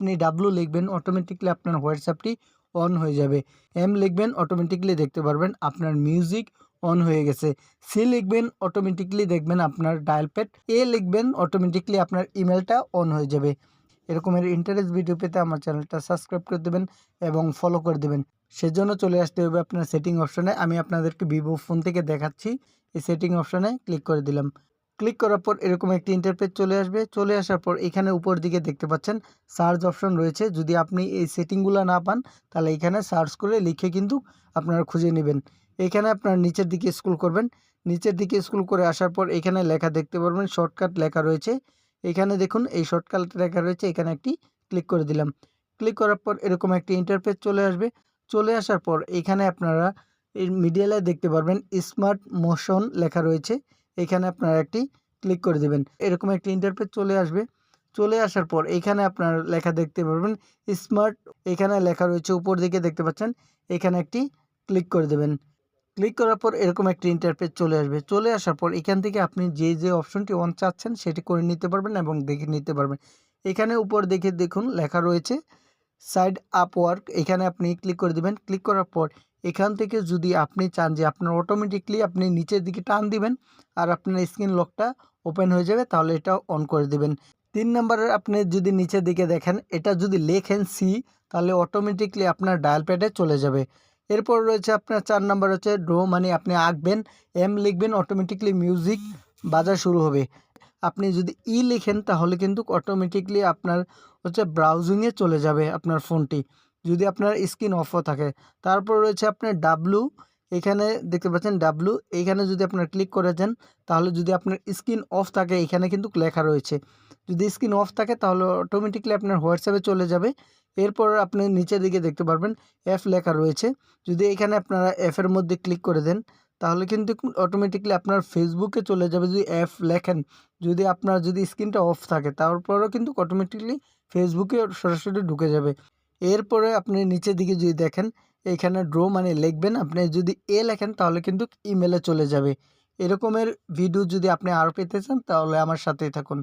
আপনি ডাব্লু লিখবেন অটোমেটিকলি আপনার হোয়াটসঅ্যাপটি অন হয়ে যাবে। এম লিখবেন অটোমেটিকলি দেখতে পারবেন আপনার মিউজিক অন হয়ে গেছে। সি লিখবেন অটোমেটিকলি দেখবেন আপনার ডায়াল প্যাড। এ লিখবেন অটোমেটিকলি আপনার ইমেলটা অন হয়ে যাবে। এরকমের ইন্টারেস্ট ভিডিও পেতে আমার চ্যানেলটা সাবস্ক্রাইব করে দেবেন এবং ফলো করে দেবেন। সেজন্য চলে আসতে হবে আপনার সেটিং অপশনে। আমি আপনাদেরকে ভিভো ফোন থেকে দেখাচ্ছি। এই সেটিং অপশনে ক্লিক করে দিলাম। ক্লিক করার পর এরকম একটি ইন্টারফেস চলে আসবে। চলে আসার পর এখানে উপর দিকে দেখতে পাচ্ছেন সার্চ অপশন রয়েছে। যদি আপনি এই সেটিংগুলো না পান তাহলে এখানে সার্চ করে লিখে কিন্তু আপনারা খুঁজে নেবেন। এখানে আপনার নিচের দিকে স্ক্রল করবেন। নিচের দিকে স্ক্রল করে আসার পর এখানে লেখা দেখতে পারবেন, শর্টকাট লেখা রয়েছে। এখানে দেখুন এই শর্টকাট লেখা রয়েছে, এখানে একটি ক্লিক করে দিলাম। ক্লিক করার পর এরকম একটি ইন্টারফেস চলে আসবে। চলে আসার পর এখানে আপনারা এই মিডিয়ালে দেখতে পারবেন স্মার্ট মোশন লেখা রয়েছে। এখানে আপনারা একটি ক্লিক করে দেবেন। এরকম একটি ইন্টারফেস চলে আসবে। চলে আসার পর এখানে আপনার লেখা দেখতে পারবেন স্মার্ট, এখানে লেখা রয়েছে উপর দিকে দেখতে পাচ্ছেন। এখানে একটি ক্লিক করে দেবেন। ক্লিক করার পর এরকম একটি ইন্টারফেস চলে আসবে। চলে আসার পর এখান থেকে আপনি যে অপশনটি অন চাচ্ছেন সেটি করে নিতে পারবেন এবং দেখে নিতে পারবেন। এখানে উপর দিকে দেখুন লেখা রয়েছে সাইড আপ ওয়ার্ক, এখানে আপনি ক্লিক করে দিবেন। ক্লিক করার পর এখান থেকে যদি আপনি চান যে আপনার অটোমেটিকলি আপনি নিচের দিকে টান দিবেন আর আপনার স্ক্রিন লকটা ওপেন হয়ে যাবে, তাহলে এটা অন করে দিবেন। 3 নাম্বারের আপনি যদি নিচের দিকে দেখেন, এটা যদি লেখেন সি তাহলে অটোমেটিকলি আপনার ডায়াল প্যাডে চলে যাবে। এরপর রয়েছে আপনার 4 নাম্বার হচ্ছে ড্র, মানে আপনি আঁকবেন। এম লিখবেন অটোমেটিকলি মিউজিক বাজা শুরু হবে। আপনি যদি ই লিখেন তাহলে কিন্তু অটোমেটিকলি আপনার হচ্ছে ব্রাউজিংয়ে চলে যাবে আপনার ফোনটি, যদি আপনার স্ক্রিন অফও থাকে। তারপর রয়েছে আপনার ডাব্লু, এখানে দেখতে পাচ্ছেন ডাব্লু, এইখানে যদি আপনার ক্লিক করে দেন তাহলে যদি আপনার স্ক্রিন অফ থাকে এখানে কিন্তু লেখা রয়েছে। যদি স্ক্রিন অফ থাকে তাহলে অটোমেটিকলি আপনার হোয়াটসঅ্যাপে চলে যাবে। এরপর আপনি নিচের দিকে দেখতে পারবেন এফ লেখা রয়েছে। যদি এখানে আপনারা এফের মধ্যে ক্লিক করে দেন তাহলে কিন্তু অটোমেটিকলি আপনার ফেসবুকে চলে যাবে যদি এফ লেখেন। যদি আপনার যদি স্ক্রিনটা অফ থাকে তারপরেও কিন্তু অটোমেটিকলি ফেসবুকে সরাসরি ঢুকে যাবে। এরপরে আপনি নিচের দিকে যদি দেখেন এখানে ড্র মানে লিখবেন, আপনি যদি এ লেখেন তাহলে কিন্তু ইমেলে চলে যাবে। এরকমের ভিডিও যদি আপনি আরও পেতে চান তাহলে আমার সাথেই থাকুন।